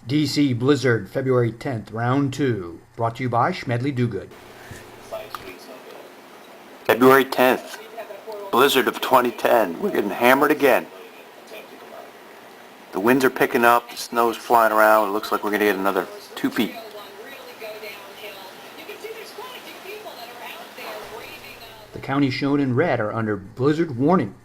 DC Blizzard, February 10th, Round 2. Brought to you by Schmedley Dogood. February 10th, Blizzard of 2010. We're getting hammered again. The winds are picking up, the snow's flying around. It looks like we're going to get another 2 feet. The counties shown in red are under blizzard warning.